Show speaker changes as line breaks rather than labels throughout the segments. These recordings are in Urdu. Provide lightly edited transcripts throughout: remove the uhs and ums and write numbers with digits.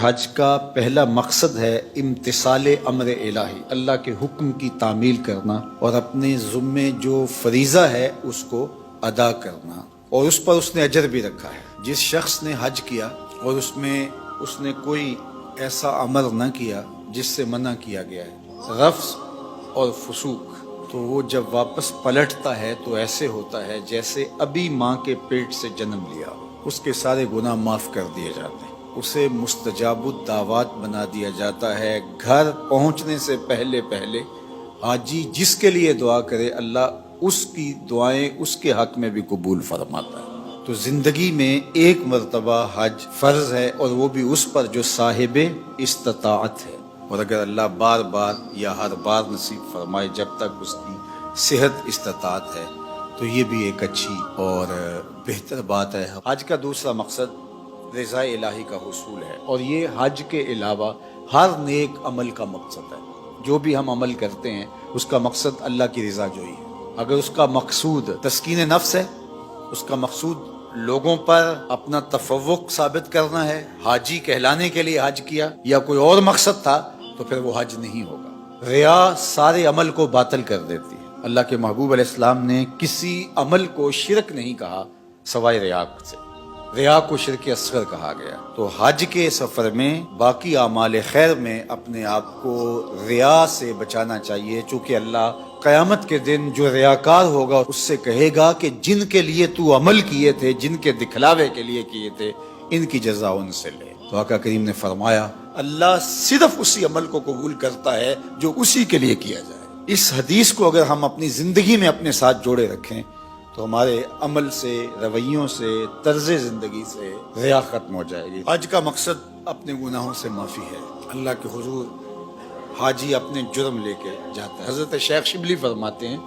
حج کا پہلا مقصد ہے امتثال امر الہی، اللہ کے حکم کی تعمیل کرنا اور اپنے ذمے جو فریضہ ہے اس کو ادا کرنا، اور اس پر اس نے اجر بھی رکھا ہے۔ جس شخص نے حج کیا اور اس نے کوئی ایسا عمل نہ کیا جس سے منع کیا گیا ہے، رفث اور فسوق، تو وہ جب واپس پلٹتا ہے تو ایسے ہوتا ہے جیسے ابھی ماں کے پیٹ سے جنم لیا، اس کے سارے گناہ معاف کر دیے جاتے ہیں، اسے مستجاب الدعوات بنا دیا جاتا ہے۔ گھر پہنچنے سے پہلے حاجی جس کے لیے دعا کرے اللہ اس کی دعائیں اس کے حق میں بھی قبول فرماتا ہے۔ تو زندگی میں ایک مرتبہ حج فرض ہے، اور وہ بھی اس پر جو صاحب استطاعت ہے، اور اگر اللہ بار بار یا ہر بار نصیب فرمائے جب تک اس کی صحت استطاعت ہے تو یہ بھی ایک اچھی اور بہتر بات ہے۔ حج کا دوسرا مقصد رضا الہی کا حصول ہے، اور یہ حج کے علاوہ ہر نیک عمل کا مقصد ہے۔ جو بھی ہم عمل کرتے ہیں اس کا مقصد اللہ کی رضا جوئی ہے۔ اگر اس کا مقصود تسکین نفس ہے، اس کا مقصود لوگوں پر اپنا تفوق ثابت کرنا ہے، حاجی کہلانے کے لیے حج کیا، یا کوئی اور مقصد تھا، تو پھر وہ حج نہیں ہوگا۔ ریا سارے عمل کو باطل کر دیتی ہے۔ اللہ کے محبوب علیہ السلام نے کسی عمل کو شرک نہیں کہا سوائے ریا سے، ریا کو شرک اصغر کہا گیا۔ تو حج کے سفر میں باقی اعمال خیر میں اپنے آپ کو ریا سے بچانا چاہیے، چونکہ اللہ قیامت کے دن جو ریاکار ہوگا اس سے کہے گا کہ جن کے لیے تو عمل کیے تھے، جن کے دکھلاوے کے لیے کیے تھے، ان کی جزا ان سے لے۔ تو آقا کریم نے فرمایا اللہ صرف اسی عمل کو قبول کرتا ہے جو اسی کے لیے کیا جائے۔ اس حدیث کو اگر ہم اپنی زندگی میں اپنے ساتھ جوڑے رکھیں تو ہمارے عمل سے، رویوں سے، طرز زندگی سے ریا ختم ہو جائے گی۔ حج کا مقصد اپنے گناہوں سے معافی ہے۔ اللہ کے حضور حاجی اپنے جرم لے کے جاتا ہے۔ حضرت شیخ شبلی فرماتے ہیں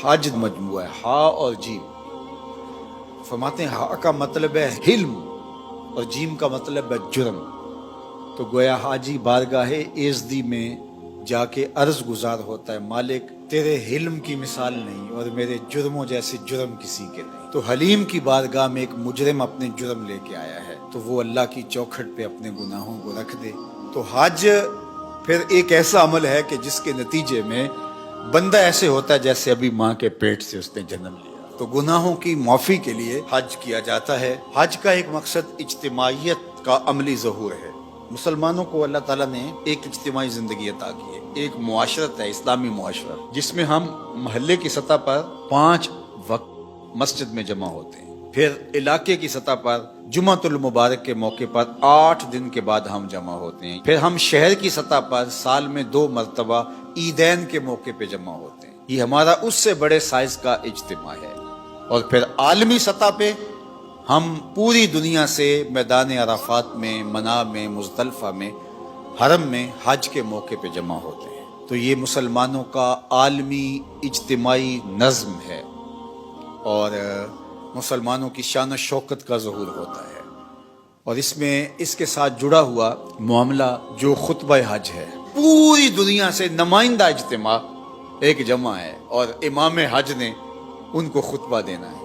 حج مجموعہ ہے، ہا اور جیم۔ فرماتے ہیں ہا کا مطلب ہے حلم اور جیم کا مطلب ہے جرم۔ تو گویا حاجی بارگاہ ایزدی میں جا کے عرض گزار ہوتا ہے مالک تیرے حلم کی مثال نہیں اور میرے جرموں جیسے جرم کسی کے نہیں۔ تو حلیم کی بارگاہ میں ایک مجرم اپنے جرم لے کے آیا ہے تو وہ اللہ کی چوکھٹ پہ اپنے گناہوں کو رکھ دے۔ تو حج پھر ایک ایسا عمل ہے کہ جس کے نتیجے میں بندہ ایسے ہوتا ہے جیسے ابھی ماں کے پیٹ سے اس نے جنم لیا۔ تو گناہوں کی معافی کے لیے حج کیا جاتا ہے۔ حج کا ایک مقصد اجتماعیت کا عملی ظہور ہے۔ مسلمانوں کو اللہ تعالیٰ نے ایک اجتماعی زندگی عطا کی ہے، ایک معاشرت ہے، اسلامی معاشرت، جس میں ہم محلے کی سطح پر 5 وقت مسجد میں جمع ہوتے ہیں، پھر علاقے کی سطح پر جمعۃ المبارک کے موقع پر 8 دن کے بعد ہم جمع ہوتے ہیں، پھر ہم شہر کی سطح پر سال میں 2 مرتبہ عیدین کے موقع پہ جمع ہوتے ہیں۔ یہ ہمارا اس سے بڑے سائز کا اجتماع ہے۔ اور پھر عالمی سطح پہ ہم پوری دنیا سے میدان عرفات میں، منی میں، مزدلفہ میں، حرم میں حج کے موقع پہ جمع ہوتے ہیں۔ تو یہ مسلمانوں کا عالمی اجتماعی نظم ہے اور مسلمانوں کی شان و شوکت کا ظہور ہوتا ہے۔ اور اس میں اس کے ساتھ جڑا ہوا معاملہ جو خطبہ حج ہے، پوری دنیا سے نمائندہ اجتماع ایک جمع ہے اور امام حج نے ان کو خطبہ دینا ہے۔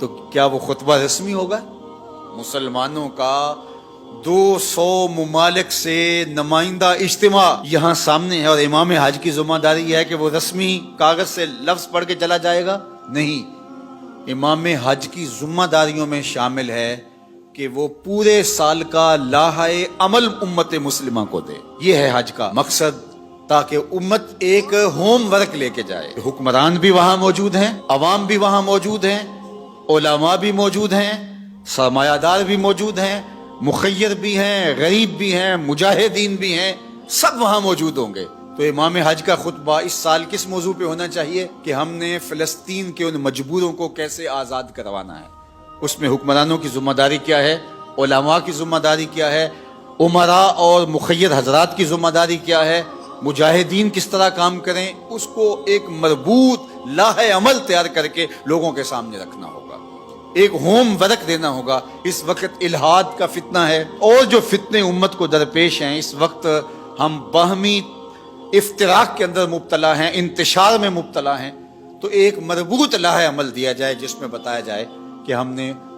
تو کیا وہ خطبہ رسمی ہوگا؟ مسلمانوں کا 200 ممالک سے نمائندہ اجتماع یہاں سامنے ہے، اور امام حج کی ذمہ داری یہ ہے کہ وہ رسمی کاغذ سے لفظ پڑھ کے چلا جائے گا؟ نہیں، امام حج کی ذمہ داریوں میں شامل ہے کہ وہ پورے سال کا لاحہ عمل امت مسلمہ کو دے۔ یہ ہے حج کا مقصد، تاکہ امت ایک ہوم ورک لے کے جائے۔ حکمران بھی وہاں موجود ہیں، عوام بھی وہاں موجود ہیں، علماء بھی موجود ہیں، سرمایہ دار بھی موجود ہیں، مخیر بھی ہیں، غریب بھی ہیں، مجاہدین بھی ہیں، سب وہاں موجود ہوں گے۔ تو امام حج کا خطبہ اس سال کس موضوع پہ ہونا چاہیے کہ ہم نے فلسطین کے ان مجبوروں کو کیسے آزاد کروانا ہے۔ اس میں حکمرانوں کی ذمہ داری کیا ہے، علماء کی ذمہ داری کیا ہے، امراء اور مخیر حضرات کی ذمہ داری کیا ہے، مجاہدین کس طرح کام کریں، اس کو ایک مربوط لاحہ عمل تیار کر کے لوگوں کے سامنے رکھنا ہوگا، ایک ہوم ورک دینا ہوگا۔ اس وقت الحاد کا فتنہ ہے اور جو فتنے امت کو درپیش ہیں، اس وقت ہم باہمی افتراق کے اندر مبتلا ہیں، انتشار میں مبتلا ہیں، تو ایک مربوط لاحہ عمل دیا جائے جس میں بتایا جائے کہ ہم نے